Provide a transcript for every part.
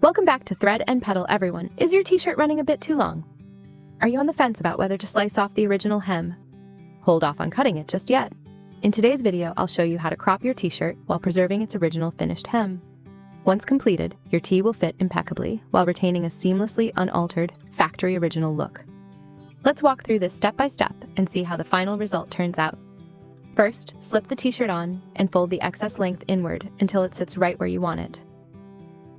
Welcome back to Thread and Petal, everyone. Is your t-shirt running a bit too long? Are you on the fence about whether to slice off the original hem? Hold off on cutting it just yet. In today's video, I'll show you how to crop your t-shirt while preserving its original finished hem. Once completed, your tee will fit impeccably while retaining a seamlessly unaltered, factory original look. Let's walk through this step by step and see how the final result turns out. First, slip the t-shirt on and fold the excess length inward until it sits right where you want it.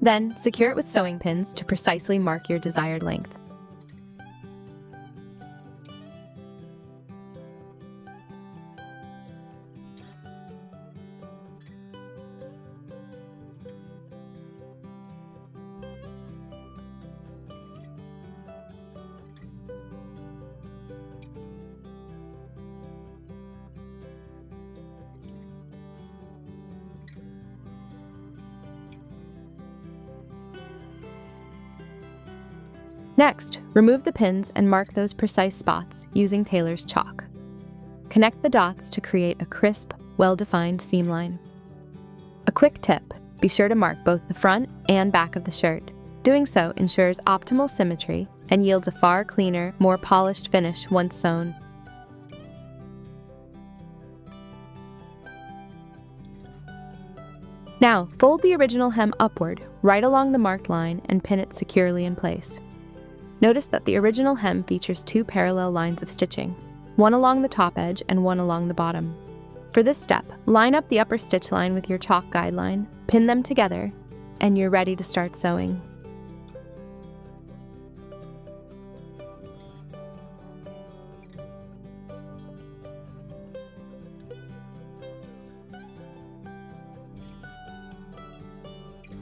Then, secure it with sewing pins to precisely mark your desired length. Next, remove the pins and mark those precise spots using tailor's chalk. Connect the dots to create a crisp, well-defined seam line. A quick tip: be sure to mark both the front and back of the shirt. Doing so ensures optimal symmetry and yields a far cleaner, more polished finish once sewn. Now, fold the original hem upward, right along the marked line, and pin it securely in place. Notice that the original hem features two parallel lines of stitching, one along the top edge and one along the bottom. For this step, line up the upper stitch line with your chalk guideline, pin them together, and you're ready to start sewing.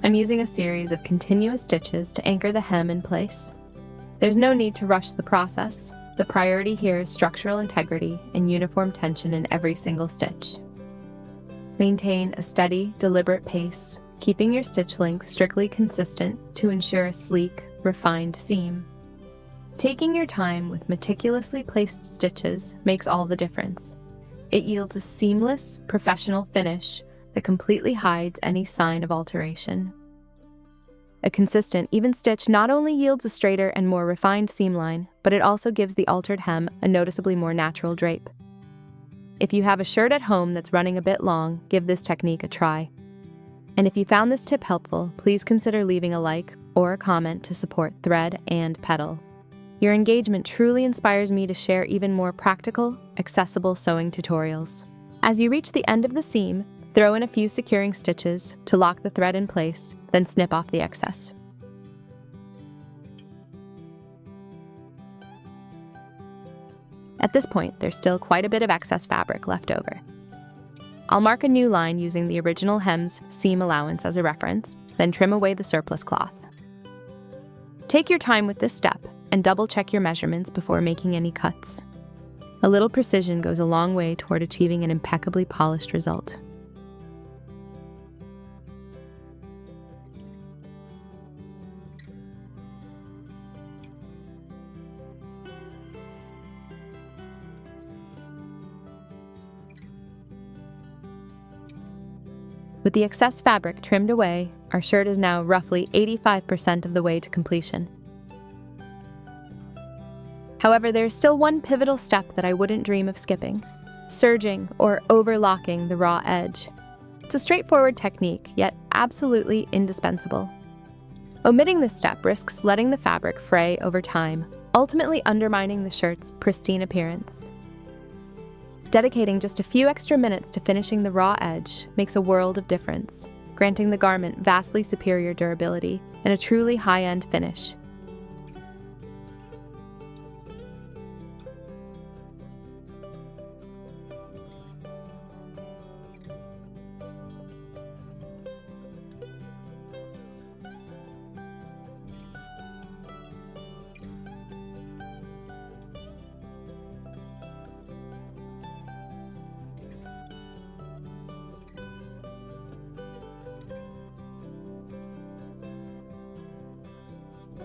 I'm using a series of continuous stitches to anchor the hem in place. There's no need to rush the process. The priority here is structural integrity and uniform tension in every single stitch. Maintain a steady, deliberate pace, keeping your stitch length strictly consistent to ensure a sleek, refined seam. Taking your time with meticulously placed stitches makes all the difference. It yields a seamless, professional finish that completely hides any sign of alteration. A consistent, even stitch not only yields a straighter and more refined seam line, but it also gives the altered hem a noticeably more natural drape. If you have a shirt at home that's running a bit long, give this technique a try. And if you found this tip helpful, please consider leaving a like or a comment to support Thread and Petal. Your engagement truly inspires me to share even more practical, accessible sewing tutorials. As you reach the end of the seam, throw in a few securing stitches to lock the thread in place, then snip off the excess. At this point, there's still quite a bit of excess fabric left over. I'll mark a new line using the original hem's seam allowance as a reference, then trim away the surplus cloth. Take your time with this step and double-check your measurements before making any cuts. A little precision goes a long way toward achieving an impeccably polished result. With the excess fabric trimmed away, our shirt is now roughly 85% of the way to completion. However, there is still one pivotal step that I wouldn't dream of skipping: serging or overlocking the raw edge. It's a straightforward technique, yet absolutely indispensable. Omitting this step risks letting the fabric fray over time, ultimately undermining the shirt's pristine appearance. Dedicating just a few extra minutes to finishing the raw edge makes a world of difference, granting the garment vastly superior durability and a truly high-end finish.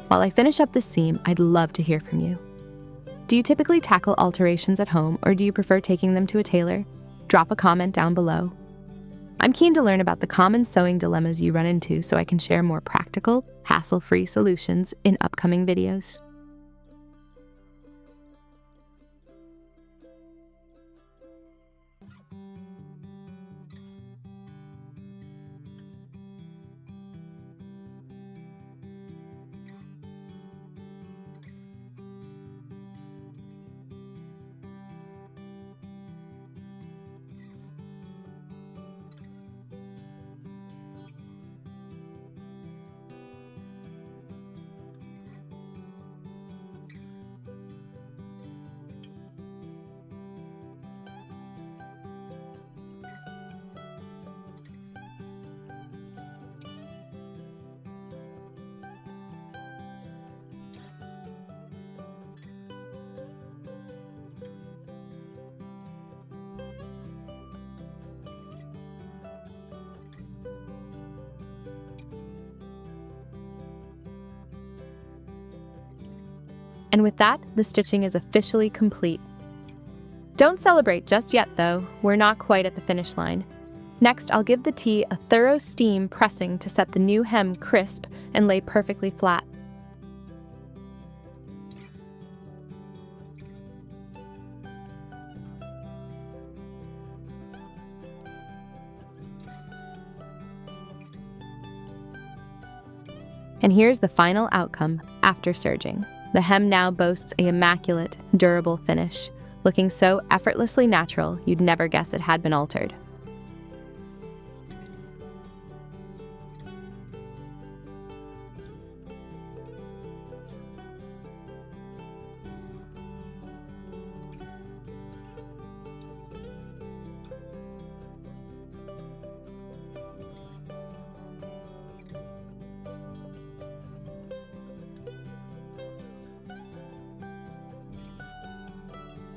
While I finish up this seam, I'd love to hear from you. Do you typically tackle alterations at home, or do you prefer taking them to a tailor? Drop a comment down below. I'm keen to learn about the common sewing dilemmas you run into so I can share more practical, hassle-free solutions in upcoming videos. And with that, the stitching is officially complete. Don't celebrate just yet though, we're not quite at the finish line. Next, I'll give the tee a thorough steam pressing to set the new hem crisp and lay perfectly flat. And here's the final outcome after serging. The hem now boasts an immaculate, durable finish, looking so effortlessly natural you'd never guess it had been altered.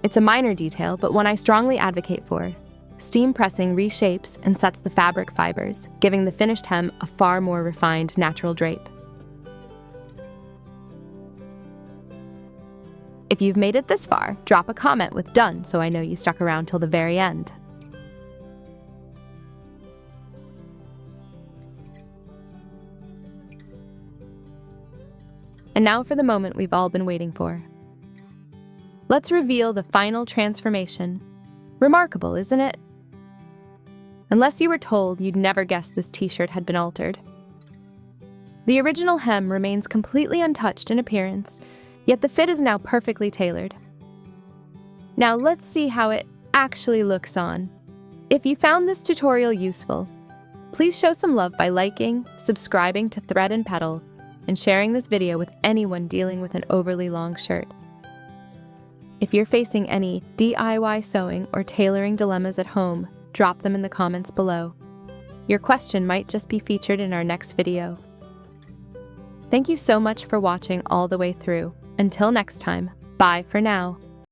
It's a minor detail, but one I strongly advocate for. Steam pressing reshapes and sets the fabric fibers, giving the finished hem a far more refined natural drape. If you've made it this far, drop a comment with "done" so I know you stuck around till the very end. And now for the moment we've all been waiting for. Let's reveal the final transformation. Remarkable, isn't it? Unless you were told, you'd never guess this t-shirt had been altered. The original hem remains completely untouched in appearance, yet the fit is now perfectly tailored. Now let's see how it actually looks on. If you found this tutorial useful, please show some love by liking, subscribing to Thread and Petal, and sharing this video with anyone dealing with an overly long shirt. If you're facing any DIY sewing or tailoring dilemmas at home, drop them in the comments below. Your question might just be featured in our next video. Thank you so much for watching all the way through. Until next time, bye for now.